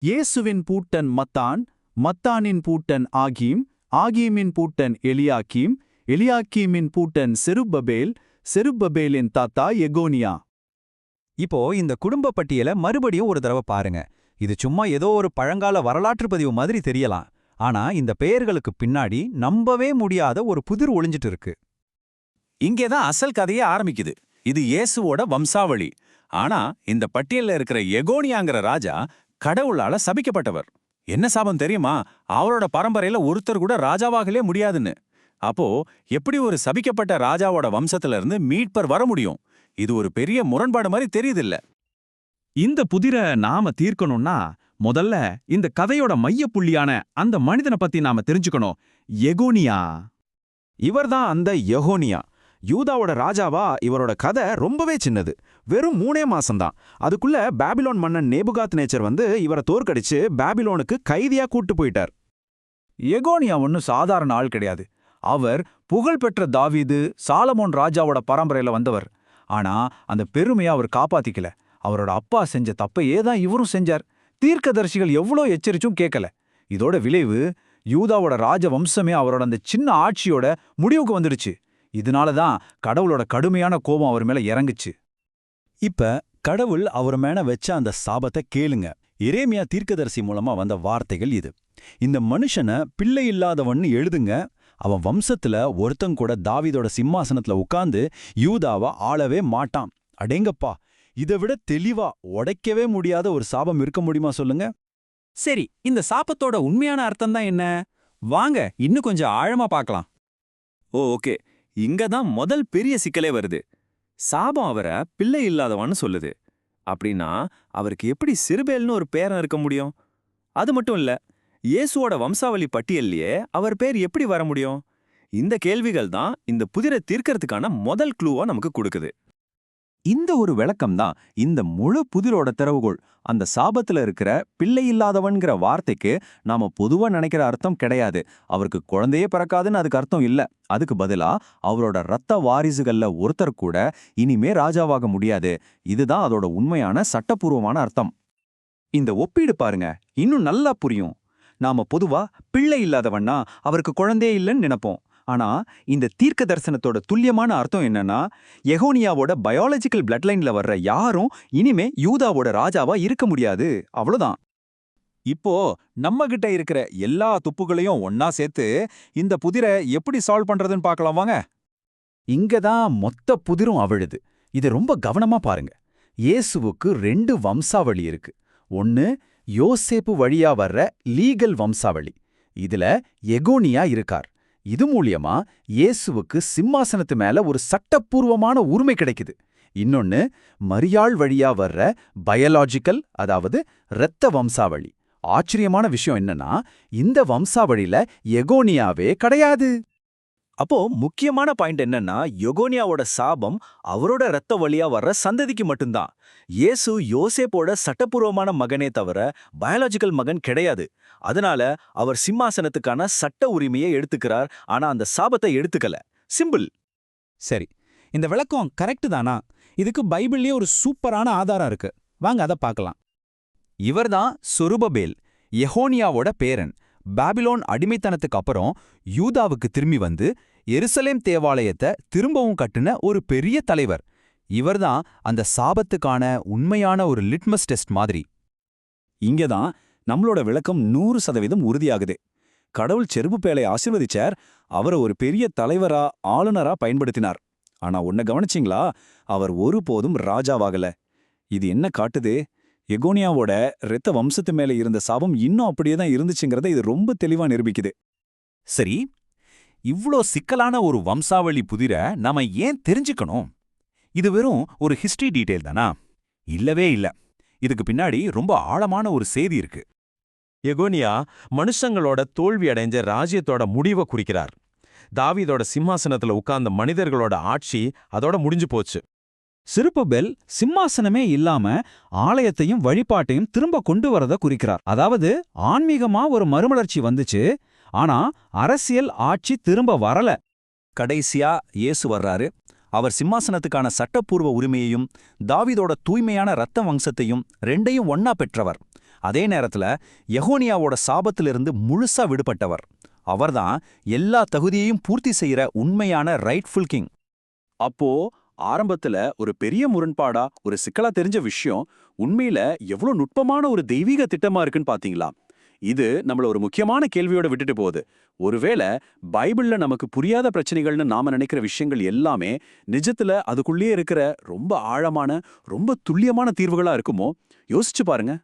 இயேசுவின் பூட்டன் மத்தான், மத்தானின் பூட்டன் ஆகீம், ஆகீமின் பூட்டன் எலியாக்கீம், எலியாக்கீமின் பூட்டன் செருப்பபேல், செருப்பபேலின் தாத்தா எகோனியா. இப்போ இந்த குடும்ப பட்டியலை மறுபடியும் ஒரு தடவை பாருங்க. இது சும்மா ஏதோ ஒரு பழங்கால வரலாற்று பதிவு மாதிரி தெரியலாம். ஆனா இந்த பெயர்களுக்கு பின்னாடி நம்பவே முடியாத ஒரு புதிர் ஒளிஞ்சிட்டு இருக்கு. இங்கேதான் அசல் கதையே ஆரம்பிக்குது. இது இயேசுவோட வம்சாவளி. ஆனா இந்த பட்டியல்ல இருக்கிற எகோனியாங்கிற ராஜா கடவுளால சபிக்கப்பட்டவர். என்ன சாபம் தெரியுமா? அவரோட பரம்பரையில ஒருத்தர் கூட ராஜாவாகலே முடியாதுன்னு. அப்போ எப்படி ஒரு சபிக்கப்பட்ட ராஜாவோட வம்சத்துல இருந்து மீட்பர் வர முடியும்? இது ஒரு பெரிய முரண்பாடு மாதிரி தெரியுதில்ல? இந்த புதிரை நாம தீர்க்கணும்னா முதல்ல இந்த கதையோட மையப்புள்ளியான அந்த மனிதனை பத்தி நாம தெரிஞ்சுக்கணும். எகோனியா. இவர்தான் அந்த யெகோனியா. யூதாவோட ராஜாவா இவரோட கதை ரொம்பவே சின்னது. வெறும் 3 மாசம்தான். அதுக்குள்ள பாபிலோன் மன்னன் நேபுகாத் நேச்சர் வந்து இவரை தோற்கடிச்சு பாபிலோனுக்கு கைதியா கூட்டு போயிட்டார். எகோனியா ஒன்னும் சாதாரண ஆள் கிடையாது. அவர் புகழ்பெற்ற தாவீது, சாலமோன் ராஜாவோட பரம்பரையில வந்தவர். ஆனா அந்த பெருமையை அவர் காப்பாத்திக்கல. அவரோட அப்பா செஞ்ச தப்பையே தான் இவரும் செஞ்சார். தீர்க்கதரிசிகள் எவ்வளோ எச்சரிச்சும் கேட்கல. இதோட விளைவு யூதாவோட ராஜ வம்சமே அவரோட அந்த சின்ன ஆட்சியோட முடிவுக்கு வந்துடுச்சு. இதனால தான் கடவுளோட கடுமையான கோபம் அவர் மேல இறங்குச்சு. இப்ப கடவுள் அவர் மேல வச்ச அந்த சாபத்தை கேளுங்க. எரேமியா தீர்க்கதரிசி மூலமா வந்த வார்த்தைகள் இது. இந்த மனுஷனை பிள்ளை இல்லாதவன்னு எழுதுங்க. அவன் வம்சத்துல ஒருத்தங்கூட தாவீதோட சிம்மாசனத்துல உட்கார்ந்து யூதாவை ஆளவே மாட்டான். அடேங்கப்பா, இதை விட தெளிவா உடைக்கவே முடியாத ஒரு சாபம் இருக்க முடியுமா சொல்லுங்க? சரி, இந்த சாபத்தோட உண்மையான அர்த்தம் தான் என்ன? வாங்க இன்னும் கொஞ்சம் ஆழமா பார்க்கலாம். ஓகே, இங்கதான் முதல் பெரிய சிக்கலே வருது. சாபம் அவரை பிள்ளை இல்லாதவன்னு சொல்லுது. அப்படின்னா அவருக்கு எப்படி சிறுபேல்னு ஒரு பேரன் இருக்க முடியும்? அது மட்டும் இல்ல, இயேசுவோட வம்சாவளி பட்டியல்லையே அவர் பேர் எப்படி வர முடியும்? இந்த கேள்விகள் தான் இந்த புதிரை தீர்க்கறதுக்கான முதல் க்ளூவா நமக்கு கொடுக்குது. இந்த ஒரு விளக்கம் தான் இந்த முழு புதிரோட திறவுகோள். அந்த சாபத்துல இருக்கிற பிள்ளை இல்லாதவன்கிற வார்த்தைக்கு நாம பொதுவா நினைக்கிற அர்த்தம் கிடையாது. அவருக்கு குழந்தையே பிறக்காதுன்னு அதுக்கு அர்த்தம் இல்ல. அதுக்கு பதிலா அவரோட ரத்த வாரிசுகள்ல ஒருத்தர் கூட இனிமே ராஜாவாக முடியாது. இதுதான் அதோட உண்மையான சட்டப்பூர்வமான அர்த்தம். இந்த ஒப்பீடு பாருங்க, இன்னும் நல்லா புரியும். நாம பொதுவா பிள்ளை இல்லாதவன்னா அவருக்கு குழந்தையே இல்லைன்னு நினைப்போம். ஆனா இந்த தீர்க்க தரிசனத்தோட துல்லியமான அர்த்தம் என்னன்னா, எகோனியாவோட பயாலஜிக்கல் பிளட் லைன்ல வர்ற யாரும் இனிமே யூதாவோட ராஜாவா இருக்க முடியாது. அவ்வளவுதான். இப்போ நம்ம கிட்ட இருக்கிற எல்லா துப்புகளையும் ஒன்னா சேர்த்து இந்த புதிரை எப்படி சால்வ் பண்றதுன்னு பார்க்கலாம் வாங்க. இங்கதான் மொத்த புதிரும் அவிழுது. இதை ரொம்ப கவனமா பாருங்க. இயேசுவுக்கு 2 வம்சாவளி இருக்கு. ஒன்னு யோசேப்பு வழியா வர்ற லீகல் வம்சாவளி. இதுல எகோனியா இருக்கார். இது மூலியமா இயேசுவுக்கு சிம்மாசனத்து மேல ஒரு சட்டப்பூர்வமான உரிமை கிடைக்குது. இன்னொன்னு மரியாள் வழியா வர்ற பயாலாஜிக்கல், அதாவது இரத்த வம்சாவளி. ஆச்சரியமான விஷயம் என்னன்னா, இந்த வம்சாவளியில எகோனியாவே கிடையாது. அப்போ முக்கியமான பாயிண்ட் என்னன்னா, எகோனியாவோட சாபம் அவரோட ரத்த வழியா வர்ற சந்ததிக்கு மட்டும்தான். இயேசு யோசேப்போட சட்டப்பூர்வமான மகனே தவிர பயாலஜிக்கல் மகன் கிடையாது. அதனால அவர் சிம்மாசனத்துக்கான சட்ட உரிமையை எடுத்துக்கிறார். ஆனா அந்த சாபத்தை எடுத்துக்கல. சிம்பிள். சரி, இந்த விளக்கம் கரெக்ட் தானா? இதுக்கு பைபிள்லயே ஒரு சூப்பரான ஆதாரம் இருக்கு. வாங்க அதை பார்க்கலாம். இவர்தான் சொருபபேல், எகோனியாவோட பேரன். பாபிலோன் அடிமைத்தனத்துக்கு அப்புறம் யூதாவுக்கு திரும்பி வந்து எருசலேம் தேவாலயத்தை திரும்பவும் கட்டுன ஒரு பெரிய தலைவர். இவர்தான் அந்த சாபத்துக்கான உண்மையான ஒரு லிட்மஸ் டெஸ்ட் மாதிரி. இங்கதான் நம்மளோட விளக்கம் 100% உறுதியாகுது. கடவுள் செருபுபேலை ஆசீர்வதிச்சார். அவரை ஒரு பெரிய தலைவரா, ஆளுநரா பயன்படுத்தினார். ஆனா ஒன்ன கவனிச்சிங்களா? அவர் ஒருபோதும் ராஜாவாகல. இது என்ன காட்டுது? எகோனியாவோட இரத்த வம்சத்து மேல இருந்த சாபம் இன்னும் அப்படியே தான் இருந்துச்சுங்கிறத இது ரொம்ப தெளிவா நிரூபிக்குது. சரி, இவ்ளோ சிக்கலான ஒரு வம்சாவளி புதிரை நாம ஏன் தெரிஞ்சுக்கணும்? இது வெறும் ஒரு ஹிஸ்டரி டீடைல் தானா? இல்லவே இல்ல. இதுக்கு பின்னாடி ரொம்ப ஆழமான ஒரு செய்தி இருக்கு. எகோனியா மனுஷங்களோட தோல்வி அடைஞ்ச ராஜ்யத்தோட முடிவை குறிக்கிறார். தாவீதோட சிம்மாசனத்துல உட்கார்ந்த மனிதர்களோட ஆட்சி அதோட முடிஞ்சு போச்சு. செருப்பபேல் சிம்மாசனமே இல்லாம ஆலயத்தையும் வழிபாட்டையும் திரும்ப கொண்டு வரத குறிக்கிறார். அதாவது ஆன்மீகமா ஒரு மறுமலர்ச்சி வந்துச்சு, ஆனா அரசியல் ஆட்சி திரும்ப வரல. கடைசியா இயேசு வர்றாரு. அவர் சிம்மாசனத்துக்கான சட்டப்பூர்வ உரிமையையும் தாவீதோட தூய்மையான இரத்த வம்சத்தையும் ரெண்டையும் ஒன்னா பெற்றவர். அதே நேரத்துல யெகோனியாவோட சாபத்திலிருந்து முழுசா விடுபட்டவர். அவர்தான் எல்லா தகுதியையும் பூர்த்தி செய்யற உண்மையான ரைட்ஃபுல் கிங். அப்போ ஆரம்பத்துல ஒரு பெரிய முரண்பாடா, ஒரு சிக்கலா தெரிஞ்ச விஷயம் உண்மையில எவ்வளவு நுட்பமான ஒரு தெய்வீக திட்டமா இருக்குன்னு பாத்தீங்களா? இது நம்மள ஒரு முக்கியமான கேள்வியோட விட்டுட்டு போகுது. ஒருவேளை பைபிள்ல நமக்கு புரியாத பிரச்சனைகள்னு நாம நினைக்கிற விஷயங்கள் எல்லாமே நிஜத்துல அதுக்குள்ளேயே இருக்கிற ரொம்ப ஆழமான, ரொம்ப துல்லியமான தீர்வுகளா இருக்குமோ? யோசிச்சு பாருங்க.